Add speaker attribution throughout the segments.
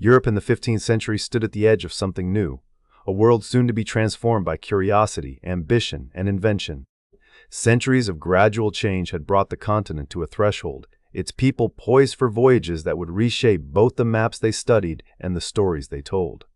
Speaker 1: Europe in the 15th century stood at the edge of something new, a world soon to be transformed by curiosity, ambition, and invention. Centuries of gradual change had brought the continent to a threshold, its people poised for voyages that would reshape both the maps they studied and the stories they told.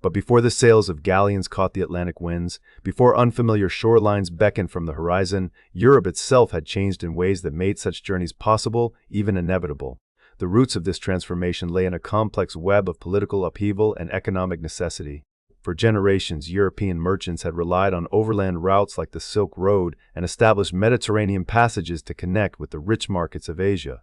Speaker 1: But before the sails of galleons caught the Atlantic winds, before unfamiliar shorelines beckoned from the horizon, Europe itself had changed in ways that made such journeys possible, even inevitable. The roots of this transformation lay in a complex web of political upheaval and economic necessity. For generations, European merchants had relied on overland routes like the Silk Road and established Mediterranean passages to connect with the rich markets of Asia.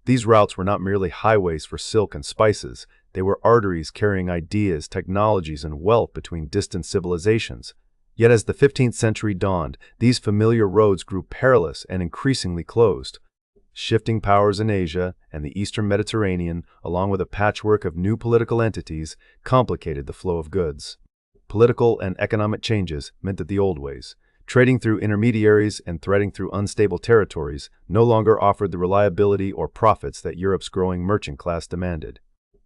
Speaker 1: These routes were not merely highways for silk and spices, they were arteries carrying ideas, technologies, and wealth between distant civilizations. Yet as the 15th century dawned, these familiar roads grew perilous and increasingly closed. Shifting powers in Asia and the Eastern Mediterranean, along with a patchwork of new political entities, complicated the flow of goods. Political and economic changes meant that the old ways, trading through intermediaries and threading through unstable territories, no longer offered the reliability or profits that Europe's growing merchant class demanded.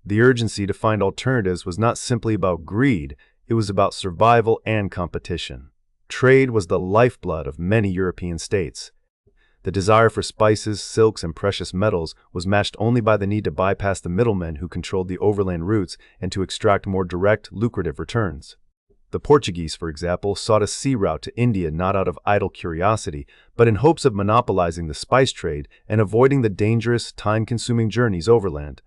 Speaker 1: The urgency to find alternatives was not simply about greed, it was about survival and competition. Trade was the lifeblood of many European states. The desire for spices, silks, and precious metals was matched only by the need to bypass the middlemen who controlled the overland routes and to extract more direct, lucrative returns. The Portuguese, for example, sought a sea route to India not out of idle curiosity, but in hopes of monopolizing the spice trade and avoiding the dangerous, time-consuming journeys overland.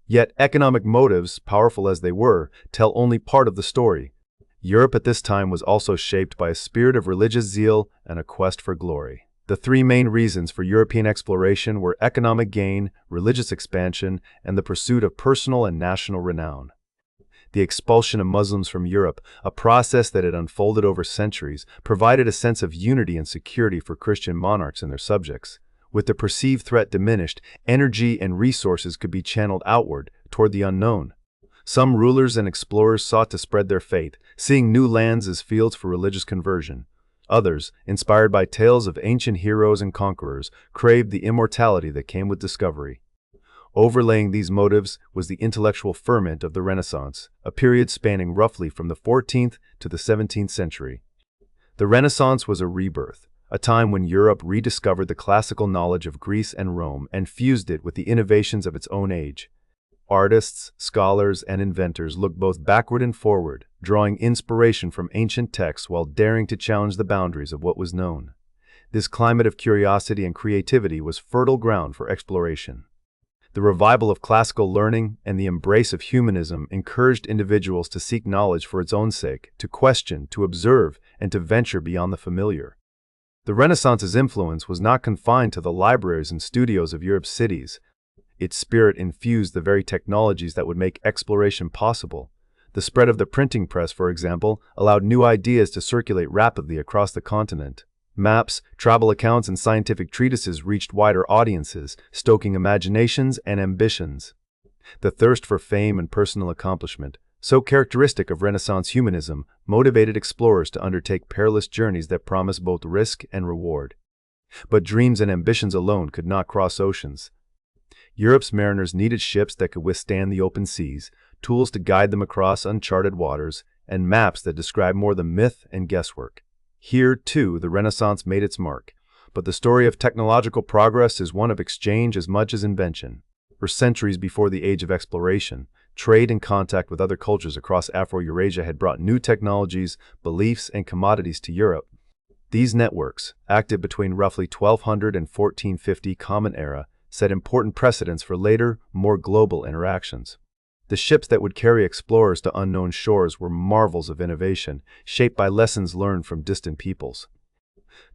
Speaker 1: Yet economic motives, powerful as they were, tell only part of the story. Europe at this time was also shaped by a spirit of religious zeal and a quest for glory. The three main reasons for European exploration were economic gain, religious expansion, and the pursuit of personal and national renown. The expulsion of Muslims from Europe, a process that had unfolded over centuries, provided a sense of unity and security for Christian monarchs and their subjects. With the perceived threat diminished, energy and resources could be channeled outward, toward the unknown. Some rulers and explorers sought to spread their faith, seeing new lands as fields for religious conversion. Others, inspired by tales of ancient heroes and conquerors, craved the immortality that came with discovery. Overlaying these motives was the intellectual ferment of the Renaissance, a period spanning roughly from the 14th to the 17th century. The Renaissance was a rebirth, a time when Europe rediscovered the classical knowledge of Greece and Rome and fused it with the innovations of its own age. Artists, scholars, and inventors looked both backward and forward, drawing inspiration from ancient texts while daring to challenge the boundaries of what was known. This climate of curiosity and creativity was fertile ground for exploration. The revival of classical learning and the embrace of humanism encouraged individuals to seek knowledge for its own sake, to question, to observe, and to venture beyond the familiar. The Renaissance's influence was not confined to the libraries and studios of Europe's cities. Its spirit infused the very technologies that would make exploration possible. The spread of the printing press, for example, allowed new ideas to circulate rapidly across the continent. Maps, travel accounts, and scientific treatises reached wider audiences, stoking imaginations and ambitions. The thirst for fame and personal accomplishment, so characteristic of Renaissance humanism, motivated explorers to undertake perilous journeys that promised both risk and reward. But dreams and ambitions alone could not cross oceans. Europe's mariners needed ships that could withstand the open seas, tools to guide them across uncharted waters, and maps that described more than myth and guesswork. Here, too, the Renaissance made its mark. But the story of technological progress is one of exchange as much as invention. For centuries before the age of exploration, trade and contact with other cultures across Afro-Eurasia had brought new technologies, beliefs, and commodities to Europe. These networks, active between roughly 1200 and 1450 Common Era, set important precedents for later, more global interactions. The ships that would carry explorers to unknown shores were marvels of innovation, shaped by lessons learned from distant peoples.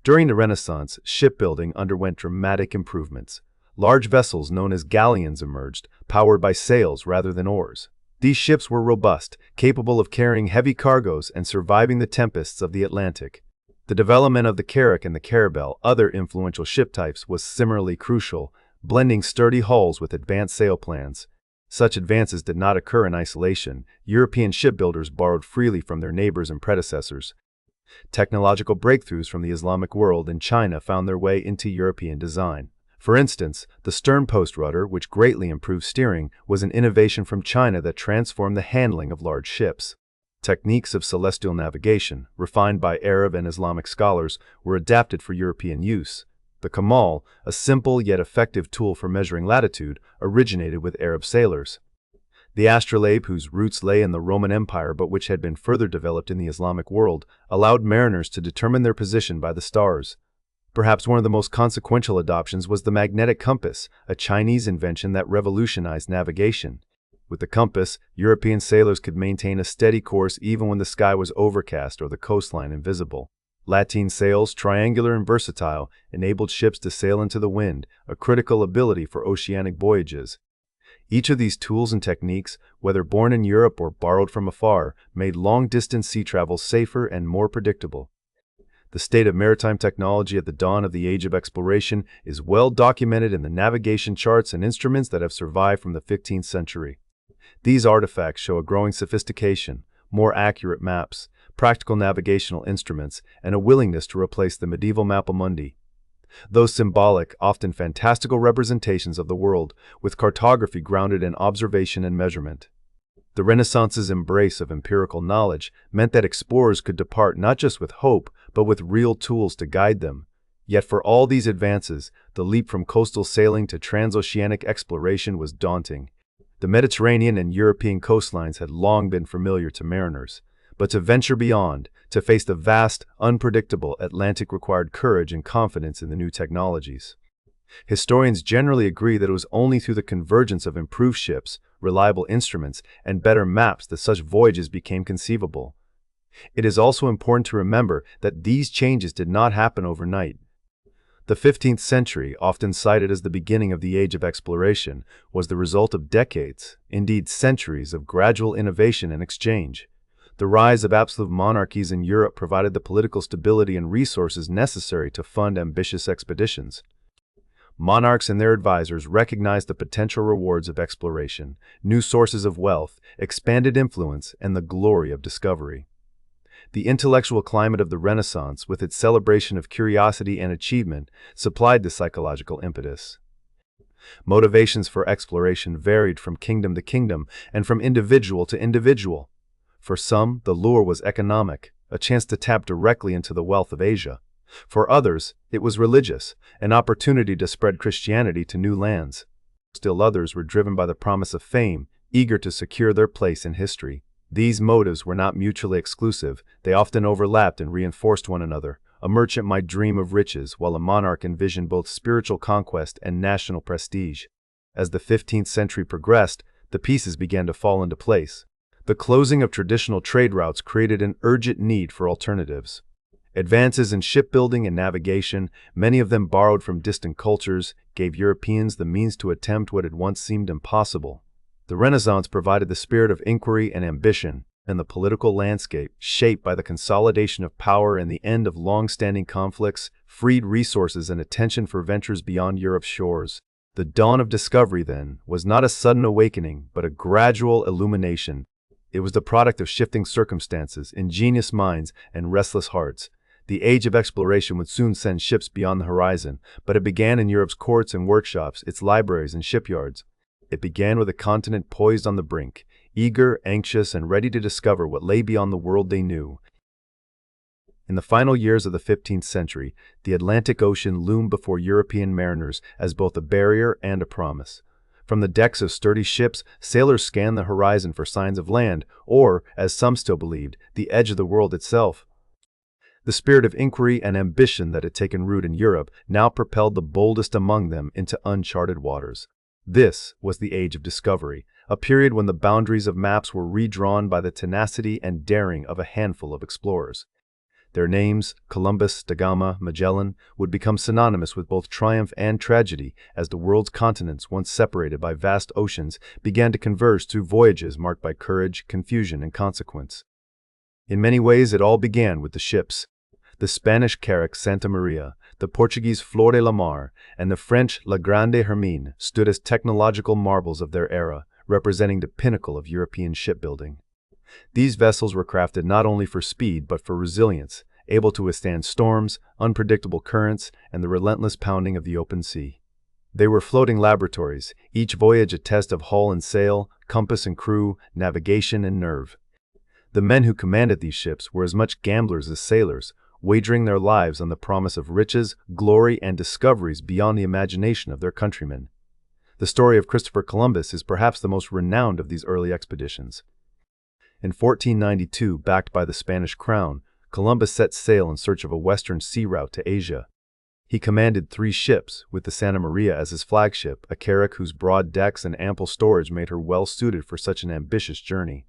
Speaker 1: During the Renaissance, shipbuilding underwent dramatic improvements. Large vessels known as galleons emerged, powered by sails rather than oars. These ships were robust, capable of carrying heavy cargoes and surviving the tempests of the Atlantic. The development of the carrack and the caravel, other influential ship types, was similarly crucial, blending sturdy hulls with advanced sail plans. Such advances did not occur in isolation. European shipbuilders borrowed freely from their neighbors and predecessors. Technological breakthroughs from the Islamic world and China found their way into European design. For instance, the stern post rudder, which greatly improved steering, was an innovation from China that transformed the handling of large ships. Techniques of celestial navigation, refined by Arab and Islamic scholars, were adapted for European use. The Kamal, a simple yet effective tool for measuring latitude, originated with Arab sailors. The astrolabe, whose roots lay in the Roman Empire but which had been further developed in the Islamic world, allowed mariners to determine their position by the stars. Perhaps one of the most consequential adoptions was the magnetic compass, a Chinese invention that revolutionized navigation. With the compass, European sailors could maintain a steady course even when the sky was overcast or the coastline invisible. Lateen sails, triangular and versatile, enabled ships to sail into the wind, a critical ability for oceanic voyages. Each of these tools and techniques, whether born in Europe or borrowed from afar, made long-distance sea travel safer and more predictable. The state of maritime technology at the dawn of the Age of Exploration is well documented in the navigation charts and instruments that have survived from the 15th century. These artifacts show a growing sophistication, more accurate maps, practical navigational instruments, and a willingness to replace the medieval mappa mundi. Those symbolic, often fantastical representations of the world, with cartography grounded in observation and measurement. The Renaissance's embrace of empirical knowledge meant that explorers could depart not just with hope, but with real tools to guide them. Yet for all these advances, the leap from coastal sailing to transoceanic exploration was daunting. The Mediterranean and European coastlines had long been familiar to mariners, but to venture beyond, to face the vast, unpredictable Atlantic required courage and confidence in the new technologies. Historians generally agree that it was only through the convergence of improved ships, reliable instruments, and better maps that such voyages became conceivable. It is also important to remember that these changes did not happen overnight. The 15th century, often cited as the beginning of the Age of Exploration, was the result of decades, indeed centuries, of gradual innovation and exchange. The rise of absolute monarchies in Europe provided the political stability and resources necessary to fund ambitious expeditions. Monarchs and their advisors recognized the potential rewards of exploration, new sources of wealth, expanded influence, and the glory of discovery. The intellectual climate of the Renaissance, with its celebration of curiosity and achievement, supplied the psychological impetus. Motivations for exploration varied from kingdom to kingdom and from individual to individual. For some, the lure was economic, a chance to tap directly into the wealth of Asia. For others, it was religious, an opportunity to spread Christianity to new lands. Still others were driven by the promise of fame, eager to secure their place in history. These motives were not mutually exclusive, they often overlapped and reinforced one another. A merchant might dream of riches, while a monarch envisioned both spiritual conquest and national prestige. As the 15th century progressed, the pieces began to fall into place. The closing of traditional trade routes created an urgent need for alternatives. Advances in shipbuilding and navigation, many of them borrowed from distant cultures, gave Europeans the means to attempt what had once seemed impossible. The Renaissance provided the spirit of inquiry and ambition, and the political landscape, shaped by the consolidation of power and the end of long-standing conflicts, freed resources and attention for ventures beyond Europe's shores. The dawn of discovery, then, was not a sudden awakening, but a gradual illumination. It was the product of shifting circumstances, ingenious minds, and restless hearts. The Age of Exploration would soon send ships beyond the horizon, but it began in Europe's courts and workshops, its libraries and shipyards. It began with a continent poised on the brink, eager, anxious, and ready to discover what lay beyond the world they knew. In the final years of the 15th century, the Atlantic Ocean loomed before European mariners as both a barrier and a promise. From the decks of sturdy ships, sailors scanned the horizon for signs of land, or, as some still believed, the edge of the world itself. The spirit of inquiry and ambition that had taken root in Europe now propelled the boldest among them into uncharted waters. This was the Age of Discovery, a period when the boundaries of maps were redrawn by the tenacity and daring of a handful of explorers. Their names, Columbus, da Gama, Magellan, would become synonymous with both triumph and tragedy as the world's continents, once separated by vast oceans, began to converge through voyages marked by courage, confusion, and consequence. In many ways, it all began with the ships. The Spanish carrack Santa Maria, the Portuguese Flor de la Mar, and the French La Grande Hermine stood as technological marvels of their era, representing the pinnacle of European shipbuilding. These vessels were crafted not only for speed but for resilience, able to withstand storms, unpredictable currents, and the relentless pounding of the open sea. They were floating laboratories, each voyage a test of hull and sail, compass and crew, navigation and nerve. The men who commanded these ships were as much gamblers as sailors, wagering their lives on the promise of riches, glory, and discoveries beyond the imagination of their countrymen. The story of Christopher Columbus is perhaps the most renowned of these early expeditions. In 1492, backed by the Spanish crown, Columbus set sail in search of a western sea route to Asia. He commanded 3 ships, with the Santa Maria as his flagship, a carrack whose broad decks and ample storage made her well suited for such an ambitious journey.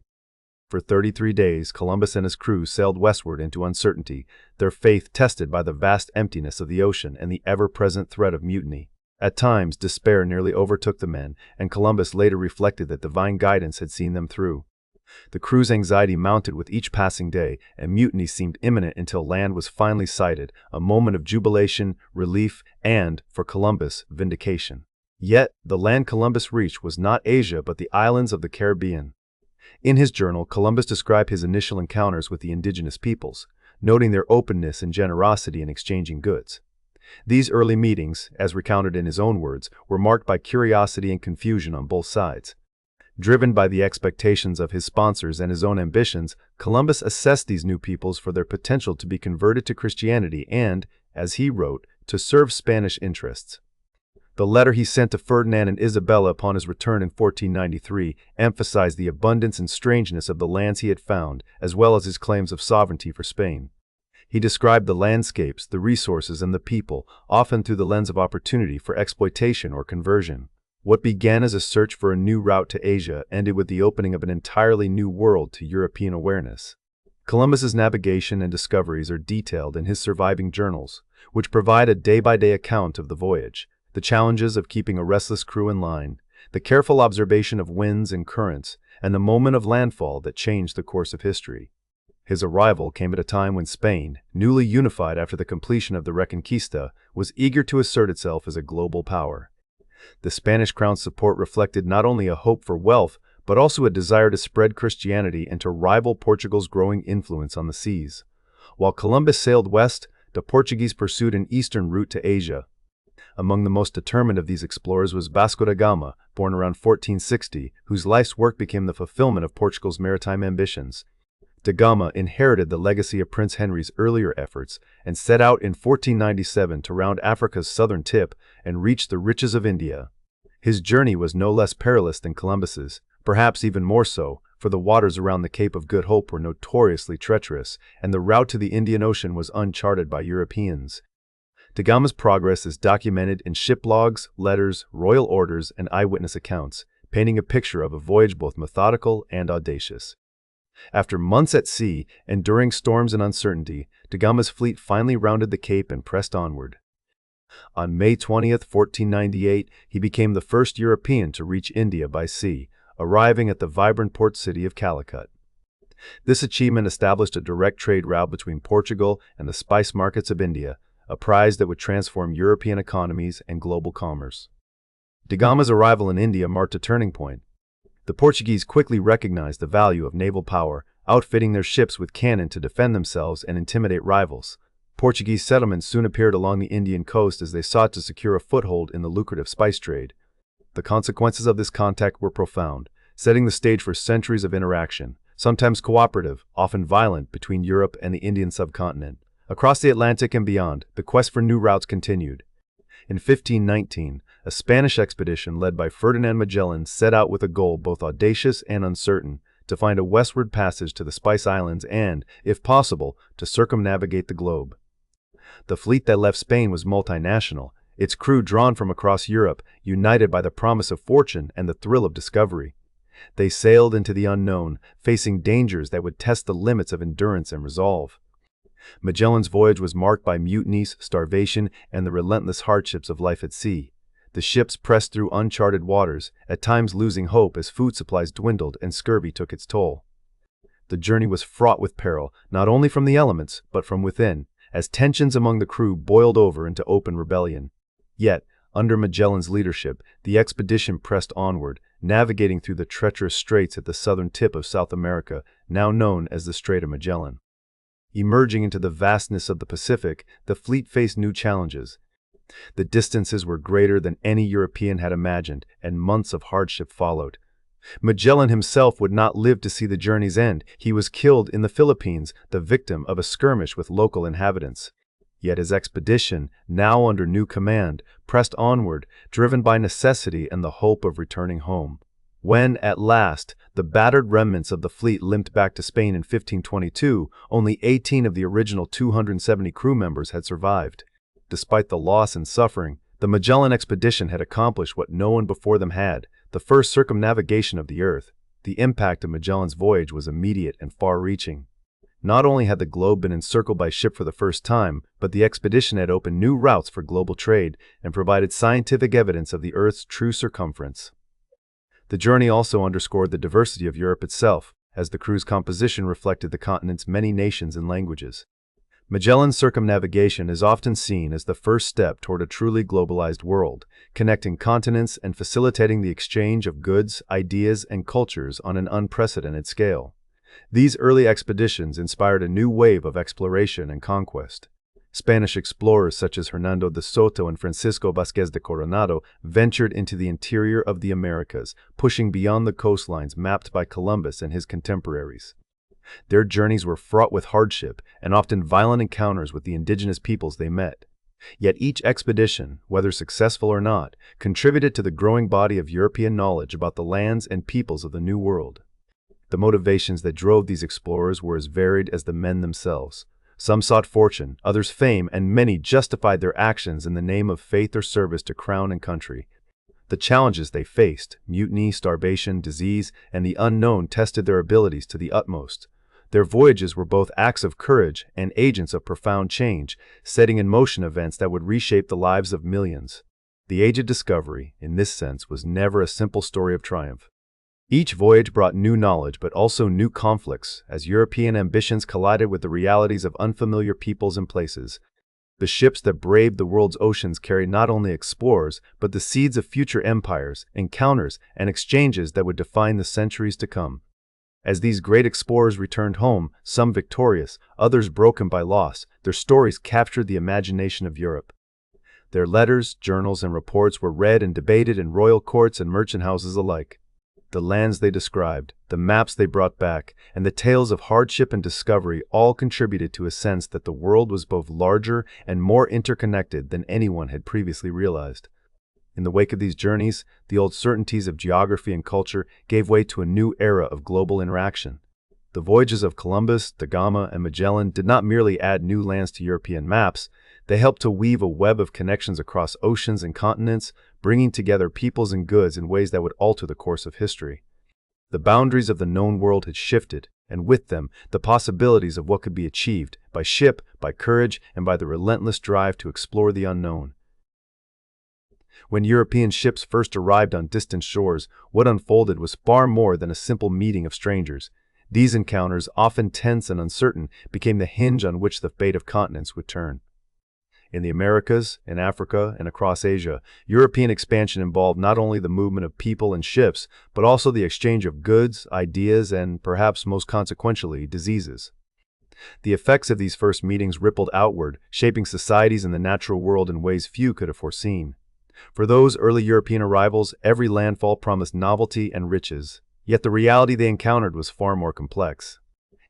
Speaker 1: For 33 days, Columbus and his crew sailed westward into uncertainty, their faith tested by the vast emptiness of the ocean and the ever-present threat of mutiny. At times, despair nearly overtook the men, and Columbus later reflected that divine guidance had seen them through. The crew's anxiety mounted with each passing day, and mutiny seemed imminent until land was finally sighted, a moment of jubilation, relief, and, for Columbus, vindication. Yet, the land Columbus reached was not Asia but the islands of the Caribbean. In his journal, Columbus described his initial encounters with the indigenous peoples, noting their openness and generosity in exchanging goods. These early meetings, as recounted in his own words, were marked by curiosity and confusion on both sides. Driven by the expectations of his sponsors and his own ambitions, Columbus assessed these new peoples for their potential to be converted to Christianity and, as he wrote, to serve Spanish interests. The letter he sent to Ferdinand and Isabella upon his return in 1493 emphasized the abundance and strangeness of the lands he had found, as well as his claims of sovereignty for Spain. He described the landscapes, the resources, and the people, often through the lens of opportunity for exploitation or conversion. What began as a search for a new route to Asia ended with the opening of an entirely new world to European awareness. Columbus's navigation and discoveries are detailed in his surviving journals, which provide a day-by-day account of the voyage, the challenges of keeping a restless crew in line, the careful observation of winds and currents, and the moment of landfall that changed the course of history. His arrival came at a time when Spain, newly unified after the completion of the Reconquista, was eager to assert itself as a global power. The Spanish crown's support reflected not only a hope for wealth, but also a desire to spread Christianity and to rival Portugal's growing influence on the seas. While Columbus sailed west, the Portuguese pursued an eastern route to Asia. Among the most determined of these explorers was Vasco da Gama, born around 1460, whose life's work became the fulfillment of Portugal's maritime ambitions. Da Gama inherited the legacy of Prince Henry's earlier efforts and set out in 1497 to round Africa's southern tip and reach the riches of India. His journey was no less perilous than Columbus's, perhaps even more so, for the waters around the Cape of Good Hope were notoriously treacherous, and the route to the Indian Ocean was uncharted by Europeans. Da Gama's progress is documented in ship logs, letters, royal orders, and eyewitness accounts, painting a picture of a voyage both methodical and audacious. After months at sea, enduring storms and uncertainty, Da Gama's fleet finally rounded the Cape and pressed onward. On May 20, 1498, he became the first European to reach India by sea, arriving at the vibrant port city of Calicut. This achievement established a direct trade route between Portugal and the spice markets of India, a prize that would transform European economies and global commerce. Da Gama's arrival in India marked a turning point. The Portuguese quickly recognized the value of naval power, outfitting their ships with cannon to defend themselves and intimidate rivals. Portuguese settlements soon appeared along the Indian coast as they sought to secure a foothold in the lucrative spice trade. The consequences of this contact were profound, setting the stage for centuries of interaction, sometimes cooperative, often violent, between Europe and the Indian subcontinent. Across the Atlantic and beyond, the quest for new routes continued. In 1519, a Spanish expedition led by Ferdinand Magellan set out with a goal both audacious and uncertain, to find a westward passage to the Spice Islands and, if possible, to circumnavigate the globe. The fleet that left Spain was multinational, its crew drawn from across Europe, united by the promise of fortune and the thrill of discovery. They sailed into the unknown, facing dangers that would test the limits of endurance and resolve. Magellan's voyage was marked by mutinies, starvation, and the relentless hardships of life at sea. The ships pressed through uncharted waters, at times losing hope as food supplies dwindled and scurvy took its toll. The journey was fraught with peril, not only from the elements, but from within, as tensions among the crew boiled over into open rebellion. Yet, under Magellan's leadership, the expedition pressed onward, navigating through the treacherous straits at the southern tip of South America, now known as the Strait of Magellan. Emerging into the vastness of the Pacific, the fleet faced new challenges. The distances were greater than any European had imagined, and months of hardship followed. Magellan himself would not live to see the journey's end. He was killed in the Philippines, the victim of a skirmish with local inhabitants. Yet his expedition, now under new command, pressed onward, driven by necessity and the hope of returning home. When, at last, the battered remnants of the fleet limped back to Spain in 1522, only 18 of the original 270 crew members had survived. Despite the loss and suffering, the Magellan expedition had accomplished what no one before them had: the first circumnavigation of the Earth. The impact of Magellan's voyage was immediate and far-reaching. Not only had the globe been encircled by ship for the first time, but the expedition had opened new routes for global trade and provided scientific evidence of the Earth's true circumference. The journey also underscored the diversity of Europe itself, as the crew's composition reflected the continent's many nations and languages. Magellan's circumnavigation is often seen as the first step toward a truly globalized world, connecting continents and facilitating the exchange of goods, ideas, and cultures on an unprecedented scale. These early expeditions inspired a new wave of exploration and conquest. Spanish explorers such as Hernando de Soto and Francisco Vázquez de Coronado ventured into the interior of the Americas, pushing beyond the coastlines mapped by Columbus and his contemporaries. Their journeys were fraught with hardship and often violent encounters with the indigenous peoples they met. Yet each expedition, whether successful or not, contributed to the growing body of European knowledge about the lands and peoples of the New World. The motivations that drove these explorers were as varied as the men themselves. Some sought fortune, others fame, and many justified their actions in the name of faith or service to crown and country. The challenges they faced, mutiny, starvation, disease, and the unknown, tested their abilities to the utmost. Their voyages were both acts of courage and agents of profound change, setting in motion events that would reshape the lives of millions. The Age of Discovery, in this sense, was never a simple story of triumph. Each voyage brought new knowledge but also new conflicts, as European ambitions collided with the realities of unfamiliar peoples and places. The ships that braved the world's oceans carried not only explorers, but the seeds of future empires, encounters, and exchanges that would define the centuries to come. As these great explorers returned home, some victorious, others broken by loss, their stories captured the imagination of Europe. Their letters, journals, and reports were read and debated in royal courts and merchant houses alike. The lands they described, the maps they brought back, and the tales of hardship and discovery all contributed to a sense that the world was both larger and more interconnected than anyone had previously realized. In the wake of these journeys, the old certainties of geography and culture gave way to a new era of global interaction. The voyages of Columbus, da Gama, and Magellan did not merely add new lands to European maps, they helped to weave a web of connections across oceans and continents, bringing together peoples and goods in ways that would alter the course of history. The boundaries of the known world had shifted, and with them, the possibilities of what could be achieved by ship, by courage, and by the relentless drive to explore the unknown. When European ships first arrived on distant shores, what unfolded was far more than a simple meeting of strangers. These encounters, often tense and uncertain, became the hinge on which the fate of continents would turn. In the Americas, in Africa, and across Asia, European expansion involved not only the movement of people and ships, but also the exchange of goods, ideas, and, perhaps most consequentially, diseases. The effects of these first meetings rippled outward, shaping societies and the natural world in ways few could have foreseen. For those early European arrivals, every landfall promised novelty and riches, yet the reality they encountered was far more complex.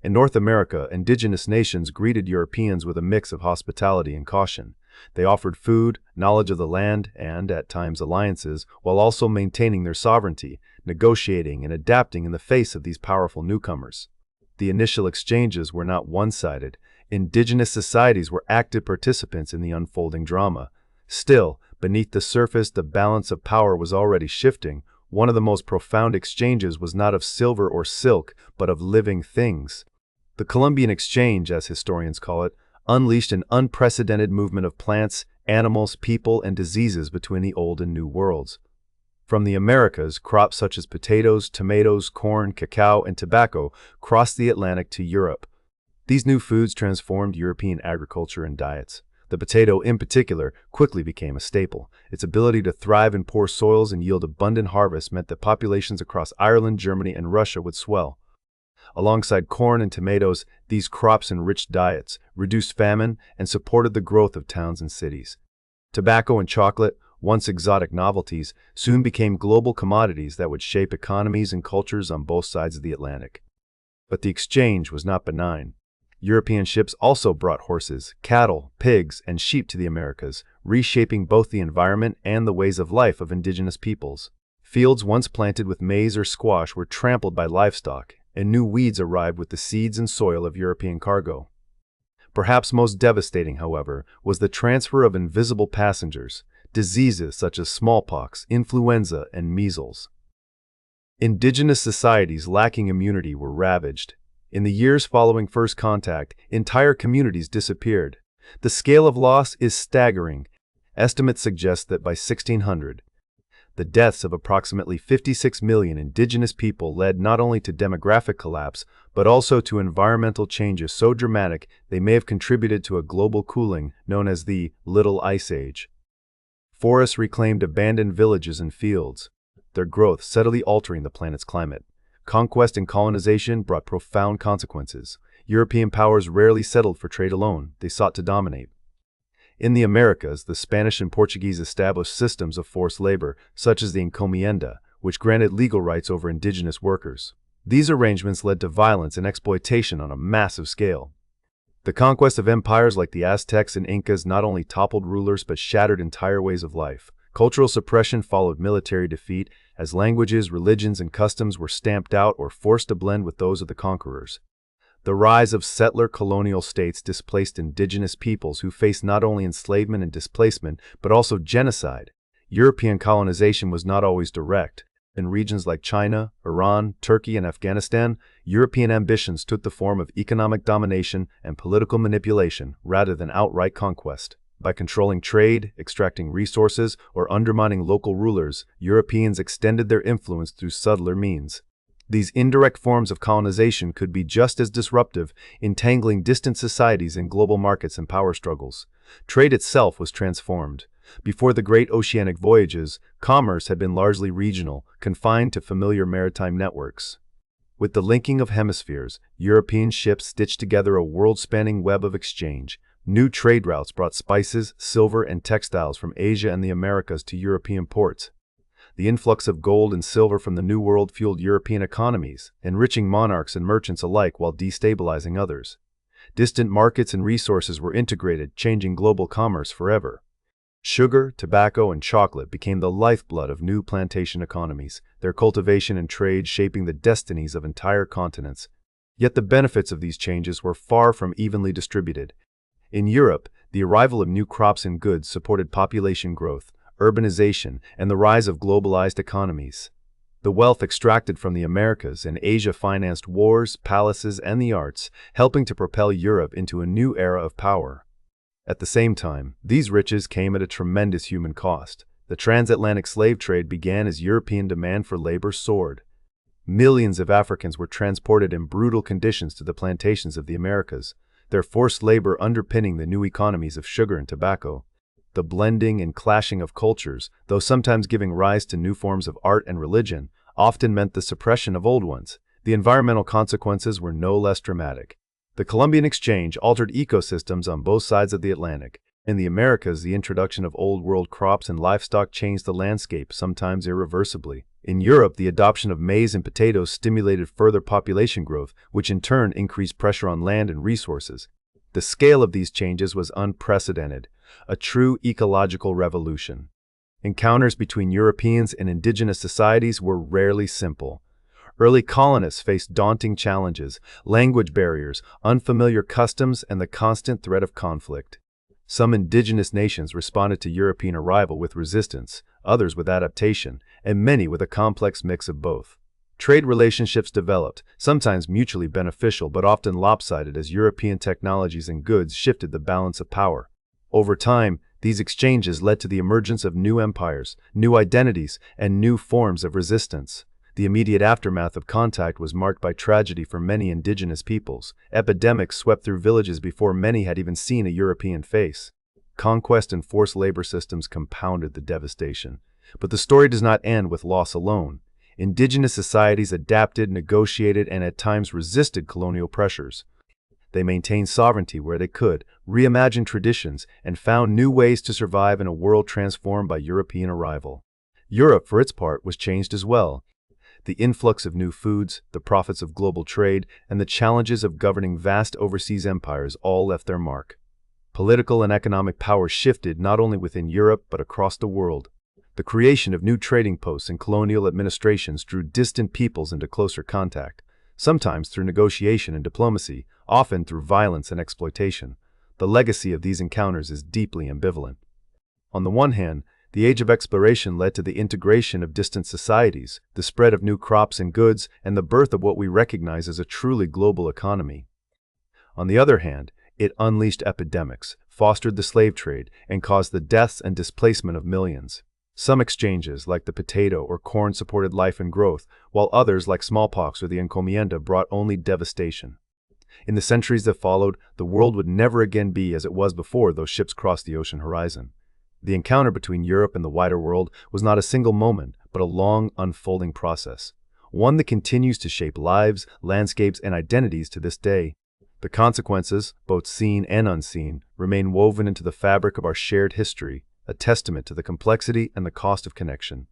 Speaker 1: In North America, indigenous nations greeted Europeans with a mix of hospitality and caution. They offered food, knowledge of the land, and, at times, alliances, while also maintaining their sovereignty, negotiating and adapting in the face of these powerful newcomers. The initial exchanges were not one-sided. Indigenous societies were active participants in the unfolding drama. Still, beneath the surface, the balance of power was already shifting. One of the most profound exchanges was not of silver or silk, but of living things. The Columbian Exchange, as historians call it, unleashed an unprecedented movement of plants, animals, people, and diseases between the old and new worlds. From the Americas, crops such as potatoes, tomatoes, corn, cacao, and tobacco crossed the Atlantic to Europe. These new foods transformed European agriculture and diets. The potato, in particular, quickly became a staple. Its ability to thrive in poor soils and yield abundant harvests meant that populations across Ireland, Germany, and Russia would swell. Alongside corn and tomatoes, these crops enriched diets, reduced famine, and supported the growth of towns and cities. Tobacco and chocolate, once exotic novelties, soon became global commodities that would shape economies and cultures on both sides of the Atlantic. But the exchange was not benign. European ships also brought horses, cattle, pigs, and sheep to the Americas, reshaping both the environment and the ways of life of indigenous peoples. Fields once planted with maize or squash were trampled by livestock, and new weeds arrived with the seeds and soil of European cargo. Perhaps most devastating, however, was the transfer of invisible passengers, diseases such as smallpox, influenza, and measles. Indigenous societies lacking immunity were ravaged. In the years following first contact, entire communities disappeared. The scale of loss is staggering. Estimates suggest that by 1600, the deaths of approximately 56 million indigenous people led not only to demographic collapse, but also to environmental changes so dramatic they may have contributed to a global cooling known as the Little Ice Age. Forests reclaimed abandoned villages and fields, their growth steadily altering the planet's climate. Conquest and colonization brought profound consequences. European powers rarely settled for trade alone, they sought to dominate. In the Americas, the Spanish and Portuguese established systems of forced labor, such as the encomienda, which granted legal rights over indigenous workers. These arrangements led to violence and exploitation on a massive scale. The conquest of empires like the Aztecs and Incas not only toppled rulers but shattered entire ways of life. Cultural suppression followed military defeat, as languages, religions, and customs were stamped out or forced to blend with those of the conquerors. The rise of settler colonial states displaced indigenous peoples who faced not only enslavement and displacement, but also genocide. European colonization was not always direct. In regions like China, Iran, Turkey, and Afghanistan, European ambitions took the form of economic domination and political manipulation rather than outright conquest. By controlling trade, extracting resources, or undermining local rulers, Europeans extended their influence through subtler means. These indirect forms of colonization could be just as disruptive, entangling distant societies in global markets and power struggles. Trade itself was transformed. Before the great oceanic voyages, commerce had been largely regional, confined to familiar maritime networks. With the linking of hemispheres, European ships stitched together a world-spanning web of exchange. New trade routes brought spices, silver, and textiles from Asia and the Americas to European ports. The influx of gold and silver from the New World fueled European economies, enriching monarchs and merchants alike while destabilizing others. Distant markets and resources were integrated, changing global commerce forever. Sugar, tobacco, and chocolate became the lifeblood of new plantation economies, their cultivation and trade shaping the destinies of entire continents. Yet the benefits of these changes were far from evenly distributed. In Europe, the arrival of new crops and goods supported population growth, urbanization, and the rise of globalized economies. The wealth extracted from the Americas and Asia financed wars, palaces, and the arts, helping to propel Europe into a new era of power. At the same time, these riches came at a tremendous human cost. The transatlantic slave trade began as European demand for labor soared. Millions of Africans were transported in brutal conditions to the plantations of the Americas, their forced labor underpinning the new economies of sugar and tobacco. The blending and clashing of cultures, though sometimes giving rise to new forms of art and religion, often meant the suppression of old ones. The environmental consequences were no less dramatic. The Columbian Exchange altered ecosystems on both sides of the Atlantic. In the Americas, the introduction of Old World crops and livestock changed the landscape, sometimes irreversibly. In Europe, the adoption of maize and potatoes stimulated further population growth, which in turn increased pressure on land and resources. The scale of these changes was unprecedented, a true ecological revolution. Encounters between Europeans and indigenous societies were rarely simple. Early colonists faced daunting challenges, language barriers, unfamiliar customs, and the constant threat of conflict. Some indigenous nations responded to European arrival with resistance, others with adaptation, and many with a complex mix of both. Trade relationships developed, sometimes mutually beneficial but often lopsided as European technologies and goods shifted the balance of power. Over time, these exchanges led to the emergence of new empires, new identities, and new forms of resistance. The immediate aftermath of contact was marked by tragedy for many indigenous peoples. Epidemics swept through villages before many had even seen a European face. Conquest and forced labor systems compounded the devastation. But the story does not end with loss alone. Indigenous societies adapted, negotiated, and at times resisted colonial pressures. They maintained sovereignty where they could, reimagined traditions, and found new ways to survive in a world transformed by European arrival. Europe, for its part, was changed as well. The influx of new foods, the profits of global trade, and the challenges of governing vast overseas empires all left their mark. Political and economic power shifted not only within Europe but across the world. The creation of new trading posts and colonial administrations drew distant peoples into closer contact, sometimes through negotiation and diplomacy, often through violence and exploitation. The legacy of these encounters is deeply ambivalent. On the one hand, the age of exploration led to the integration of distant societies, the spread of new crops and goods, and the birth of what we recognize as a truly global economy. On the other hand, it unleashed epidemics, fostered the slave trade, and caused the deaths and displacement of millions. Some exchanges, like the potato or corn, supported life and growth, while others, like smallpox or the encomienda, brought only devastation. In the centuries that followed, the world would never again be as it was before those ships crossed the ocean horizon. The encounter between Europe and the wider world was not a single moment, but a long, unfolding process, one that continues to shape lives, landscapes, and identities to this day. The consequences, both seen and unseen, remain woven into the fabric of our shared history, a testament to the complexity and the cost of connection.